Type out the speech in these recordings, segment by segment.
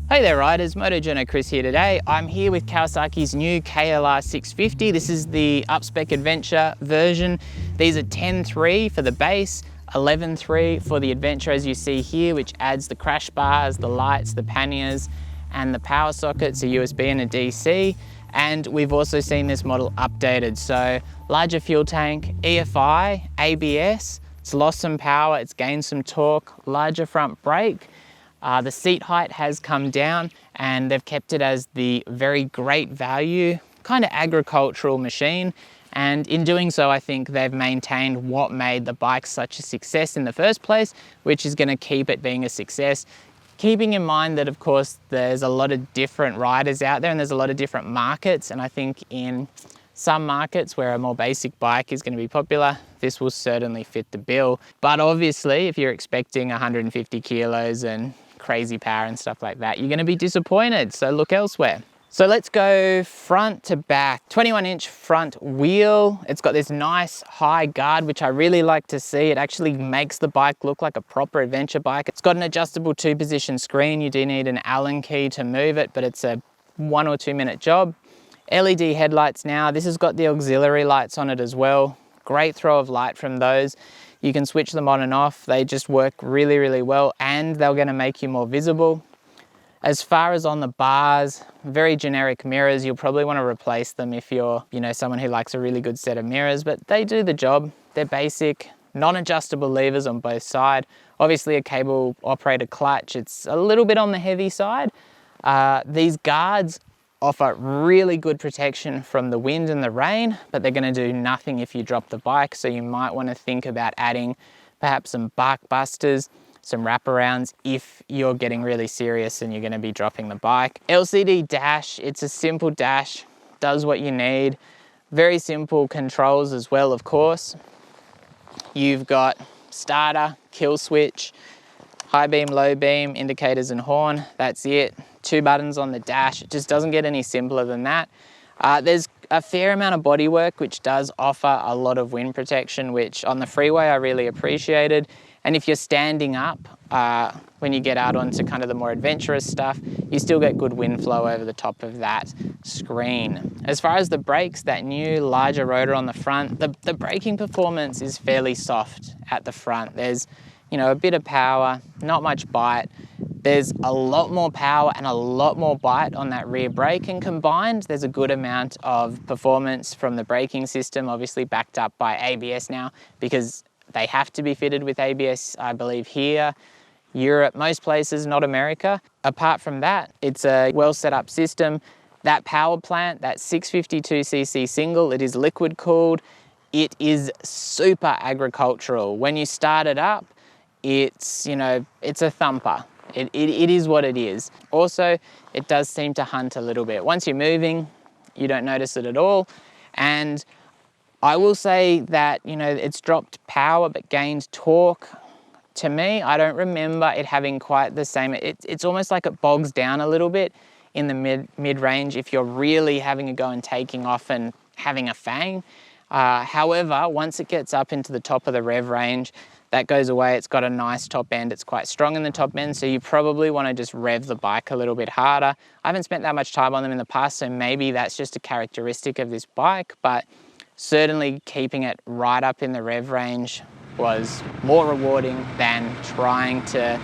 Hey there riders, Moto Journo Kris here today. I'm here with Kawasaki's new KLR650. This is the up-spec Adventure version. These are 10.3 for the base, 11.3 for the Adventure as you see here, which adds the crash bars, the lights, the panniers, and the power sockets, a USB and a DC. And we've also seen this model updated. So larger fuel tank, EFI, ABS, it's lost some power, it's gained some torque, larger front brake. The seat height has come down and they've kept it as the very great value, kind of agricultural machine. And in doing so, I think they've maintained what made the bike such a success in the first place, which is going to keep it being a success. Keeping in mind that, of course, there's a lot of different riders out there and there's a lot of different markets. And I think in some markets where a more basic bike is going to be popular, this will certainly fit the bill. But obviously, if you're expecting 150 kilos and crazy power and stuff like that, you're going to be disappointed, so look elsewhere. So let's go front to back. 21-inch front wheel. It's got this nice high guard, which I really like to see. It actually makes the bike look like a proper adventure bike. It's got an adjustable 2-position screen. You do need an Allen key to move it, but it's a 1 or 2 minute job. LED headlights now. This has got the auxiliary lights on it as well. Great throw of light from those. You can switch them on and off. They just work really, really well, and they're going to make you more visible. As far as on the bars, very generic mirrors. You'll probably want to replace them if you're, someone who likes a really good set of mirrors, but they do the job. They're basic, non-adjustable levers on both sides. Obviously a cable operated clutch. It's a little bit on the heavy side. These guards offer really good protection from the wind and the rain, but they're going to do nothing if you drop the bike. So you might want to think about adding perhaps some bark busters, some wraparounds if you're getting really serious and you're going to be dropping the bike. LCD dash, it's a simple dash, does what you need. Very simple controls as well, of course. You've got starter, kill switch, high beam, low beam, indicators and horn, that's it. 2 buttons on the dash. It just doesn't get any simpler than that. There's a fair amount of bodywork which does offer a lot of wind protection, which on the freeway I really appreciated. And if you're standing up, when you get out onto kind of the more adventurous stuff, you still get good wind flow over the top of that screen. As far as the brakes, that new larger rotor on the front, the braking performance is fairly soft at the front. There's a bit of power, not much bite. There's a lot more power and a lot more bite on that rear brake, and combined there's a good amount of performance from the braking system, obviously backed up by ABS now because they have to be fitted with ABS, I believe here, Europe, most places, not America. Apart from that, it's a well set up system. That power plant, that 652cc single, it is liquid cooled. It is super agricultural. When you start it up, it's a thumper. It is what it is. Also, it does seem to hunt a little bit. Once you're moving, you don't notice it at all. And I will say that, it's dropped power but gained torque. To me, I don't remember it having quite the same. It's almost like it bogs down a little bit in the mid-range if you're really having a go and taking off and having a fang. However, once it gets up into the top of the rev range, that goes away. It's got a nice top end. It's quite strong in the top end, so you probably want to just rev the bike a little bit harder. I haven't spent that much time on them in the past, so maybe that's just a characteristic of this bike, but certainly keeping it right up in the rev range was more rewarding than trying to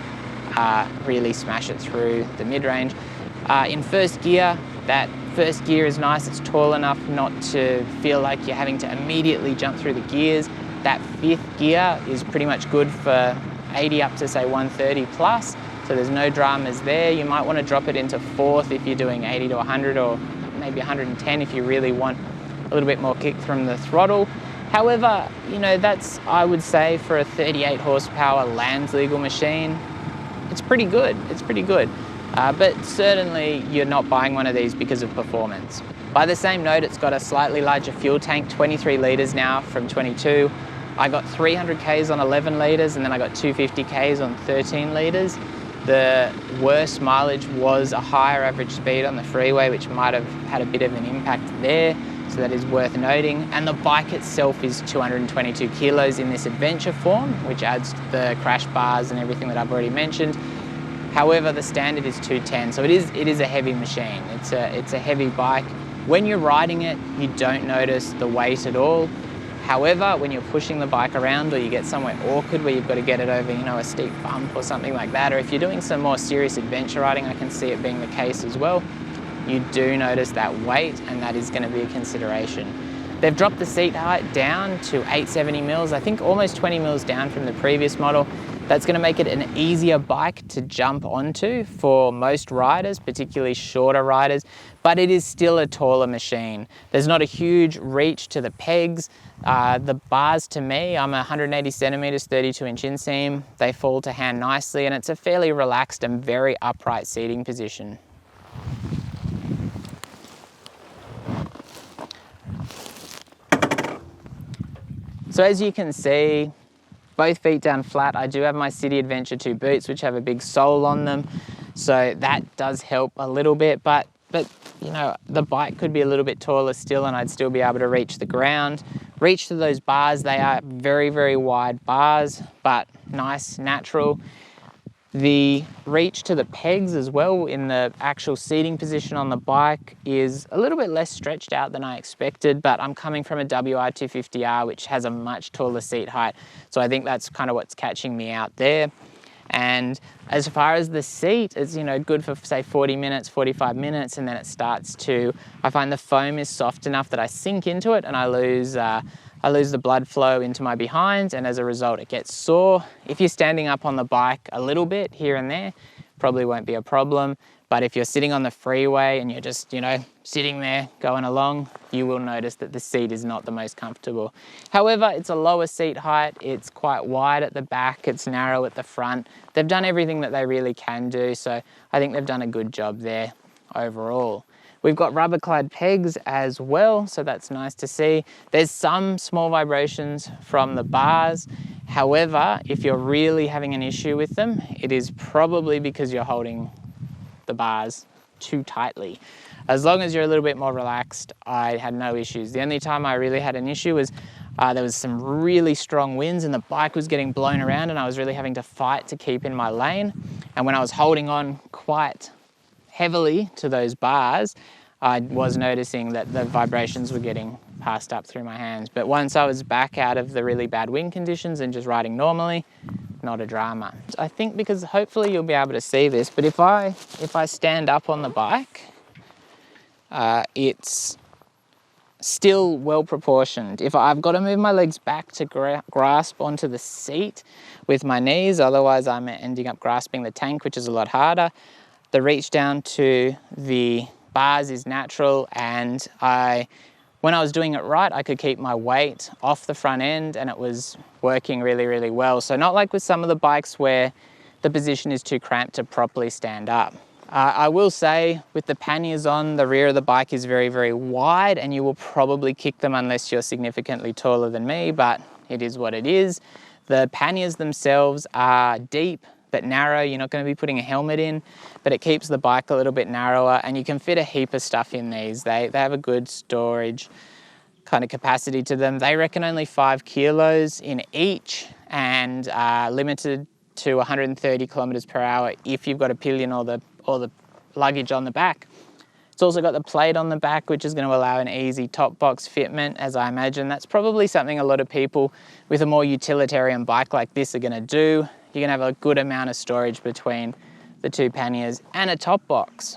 really smash it through the mid-range. In first gear, that first gear is nice. It's tall enough not to feel like you're having to immediately jump through the gears. That 5th gear is pretty much good for 80 up to say 130 plus, so there's no dramas there. You might want to drop it into 4th if you're doing 80 to 100 or maybe 110 if you really want a little bit more kick from the throttle. However, that's, I would say, for a 38 horsepower lands legal machine, it's pretty good. It's pretty good. But certainly you're not buying one of these because of performance. By the same note, it's got a slightly larger fuel tank, 23 litres now from 22. I got 300 Ks on 11 litres and then I got 250 Ks on 13 litres. The worst mileage was a higher average speed on the freeway, which might have had a bit of an impact there. So that is worth noting. And the bike itself is 222 kilos in this adventure form, which adds the crash bars and everything that I've already mentioned. However, the standard is 210, so it is a heavy machine. It's a heavy bike. When you're riding it, you don't notice the weight at all. However, when you're pushing the bike around or you get somewhere awkward where you've got to get it over, you know, a steep bump or something like that, or if you're doing some more serious adventure riding, I can see it being the case as well, you do notice that weight, and that is going to be a consideration. They've dropped the seat height down to 870 mils, I think almost 20 mils down from the previous model. That's going to make it an easier bike to jump onto for most riders, particularly shorter riders, but it is still a taller machine. There's not a huge reach to the pegs. The bars, to me, I'm 180 centimeters, 32-inch inseam. They fall to hand nicely, and it's a fairly relaxed and very upright seating position. So as you can see, both feet down flat. I do have my City Adventure 2 boots, which have a big sole on them. So that does help a little bit, but you know, the bike could be a little bit taller still and I'd still be able to reach the ground. Reach to those bars, they are very, very wide bars, but nice, natural. The reach to the pegs as well in the actual seating position on the bike is a little bit less stretched out than I expected, but I'm coming from a WI250R, which has a much taller seat height. So I think that's kind of what's catching me out there. And as far as the seat, it's, you know, good for say 40 minutes, 45 minutes, and then it starts to, I find the foam is soft enough that I sink into it and I lose the blood flow into my behind, and as a result it gets sore. If you're standing up on the bike a little bit here and there, probably won't be a problem. But if you're sitting on the freeway and you're just, you know, sitting there going along, you will notice that the seat is not the most comfortable. However, it's a lower seat height, it's quite wide at the back, it's narrow at the front. They've done everything that they really can do, so I think they've done a good job there overall. We've got rubber clad pegs as well, so that's nice to see. There's some small vibrations from the bars. However, if you're really having an issue with them, it is probably because you're holding the bars too tightly. As long as you're a little bit more relaxed, I had no issues. The only time I really had an issue was there was some really strong winds and the bike was getting blown around and I was really having to fight to keep in my lane. And when I was holding on quite heavily to those bars, I was noticing that the vibrations were getting passed up through my hands. But once I was back out of the really bad wind conditions and just riding normally, not a drama. I think because hopefully you'll be able to see this, but if I stand up on the bike, it's still well proportioned. If I've got to move my legs back to grasp onto the seat with my knees, otherwise I'm ending up grasping the tank, which is a lot harder. The reach down to the bars is natural, and when I was doing it right, I could keep my weight off the front end and it was working really, really well. So not like with some of the bikes where the position is too cramped to properly stand up. I will say with the panniers on, the rear of the bike is very, very wide and you will probably kick them unless you're significantly taller than me, but it is what it is. The panniers themselves are deep but narrow. You're not going to be putting a helmet in, but it keeps the bike a little bit narrower and you can fit a heap of stuff in these. They have a good storage kind of capacity to them. They reckon only 5 kilos in each and are limited to 130 kilometers per hour if you've got a pillion or the luggage on the back. It's also got the plate on the back, which is going to allow an easy top box fitment, as I imagine. That's probably something a lot of people with a more utilitarian bike like this are going to do. You're going to have a good amount of storage between the two panniers and a top box.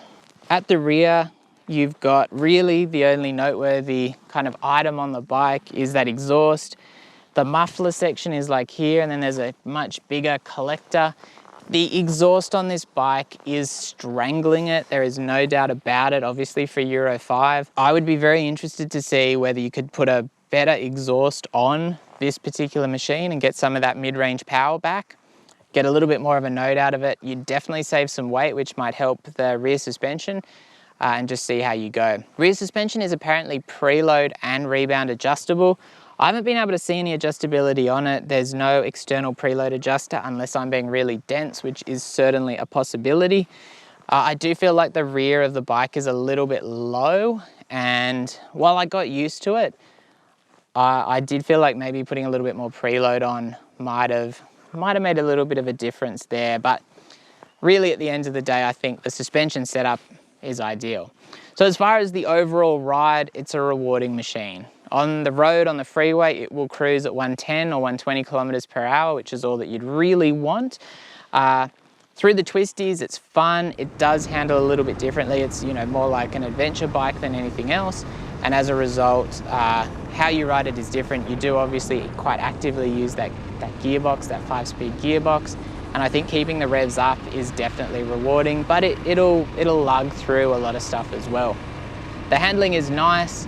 At the rear, you've got really the only noteworthy kind of item on the bike is that exhaust. The muffler section is like here, and then there's a much bigger collector. The exhaust on this bike is strangling it. There is no doubt about it, obviously for Euro 5. I would be very interested to see whether you could put a better exhaust on this particular machine and get some of that mid-range power back. Get a little bit more of a note out of it. You'd definitely save some weight, which might help the rear suspension, and just see how you go. Rear suspension is apparently preload and rebound adjustable. I haven't been able to see any adjustability on it. There's no external preload adjuster unless I'm being really dense, which is certainly a possibility. I do feel like the rear of the bike is a little bit low, and while I got used to it, I did feel like maybe putting a little bit more preload on might have made a little bit of a difference there. But really at the end of the day, I think the suspension setup is ideal. So as far as the overall ride, it's a rewarding machine. On the road, on the freeway, it will cruise at 110 or 120 kilometers per hour, which is all that you'd really want. Through the twisties, it's fun. It does handle a little bit differently. It's, you know, more like an adventure bike than anything else. And as a result, how you ride it is different. You do obviously quite actively use that gearbox, that 5-speed gearbox. And I think keeping the revs up is definitely rewarding, but it'll lug through a lot of stuff as well. The handling is nice.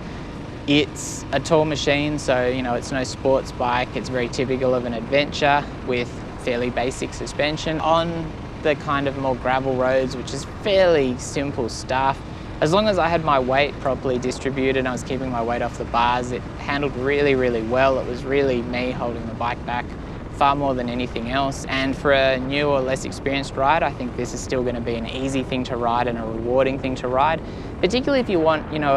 It's a tall machine, so you know, it's no sports bike. It's very typical of an adventure with fairly basic suspension. On the kind of more gravel roads, which is fairly simple stuff, as long as I had my weight properly distributed and I was keeping my weight off the bars, it handled really, really well. It was really me holding the bike back far more than anything else. And for a new or less experienced rider, I think this is still going to be an easy thing to ride and a rewarding thing to ride, particularly if you want, you know,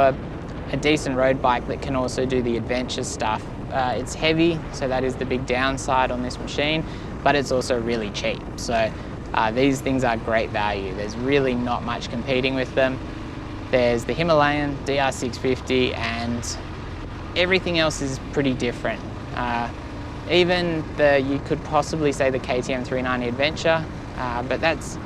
a decent road bike that can also do the adventure stuff. It's heavy, so that is the big downside on this machine, but it's also really cheap. So these things are great value. There's really not much competing with them. There's the Himalayan, DR650, and everything else is pretty different. Even you could possibly say the KTM 390 Adventure, but that's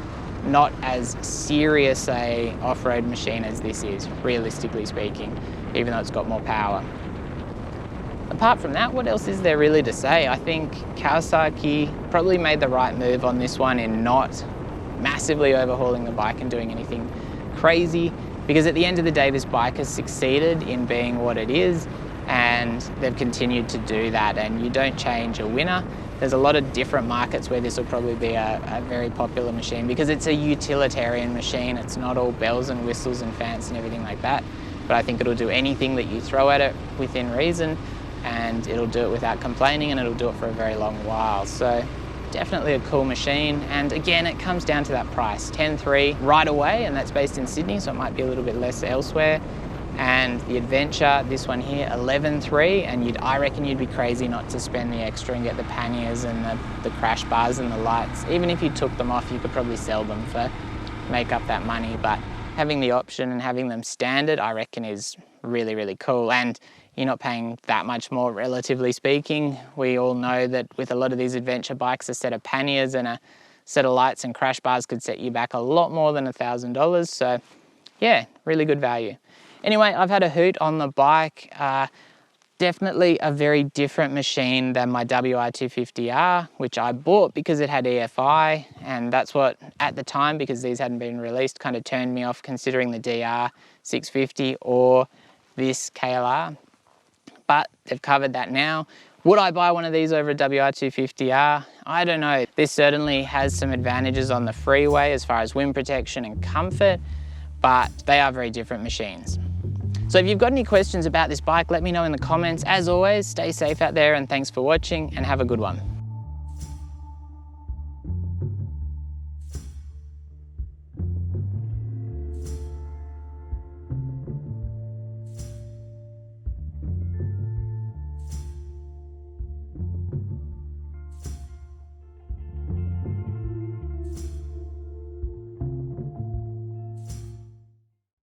not as serious a off-road machine as this is, realistically speaking, even though it's got more power. Apart from that, what else is there really to say? I think Kawasaki probably made the right move on this one in not massively overhauling the bike and doing anything crazy, because at the end of the day, this bike has succeeded in being what it is, and they've continued to do that, and you don't change a winner. There's a lot of different markets where this will probably be a very popular machine because it's a utilitarian machine. It's not all bells and whistles and fancy and everything like that, but I think it'll do anything that you throw at it within reason, and it'll do it without complaining, and it'll do it for a very long while. So definitely a cool machine. And again, it comes down to that price, 10.3 right away, and that's based in Sydney, so it might be a little bit less elsewhere. And the Adventure, this one here, 11.3, and I reckon you'd be crazy not to spend the extra and get the panniers and the crash bars and the lights. Even if you took them off, you could probably sell them for make up that money, but having the option and having them standard, I reckon is really, really cool. And you're not paying that much more, relatively speaking. We all know that with a lot of these adventure bikes, a set of panniers and a set of lights and crash bars could set you back a lot more than $1,000. So yeah, really good value. Anyway, I've had a hoot on the bike. Definitely a very different machine than my WR250R, which I bought because it had EFI, and that's what, at the time, because these hadn't been released, kind of turned me off considering the DR650 or this KLR. But they've covered that now. Would I buy one of these over a WR250R? I don't know. This certainly has some advantages on the freeway as far as wind protection and comfort, but they are very different machines. So if you've got any questions about this bike, let me know in the comments. As always, stay safe out there, and thanks for watching, and have a good one.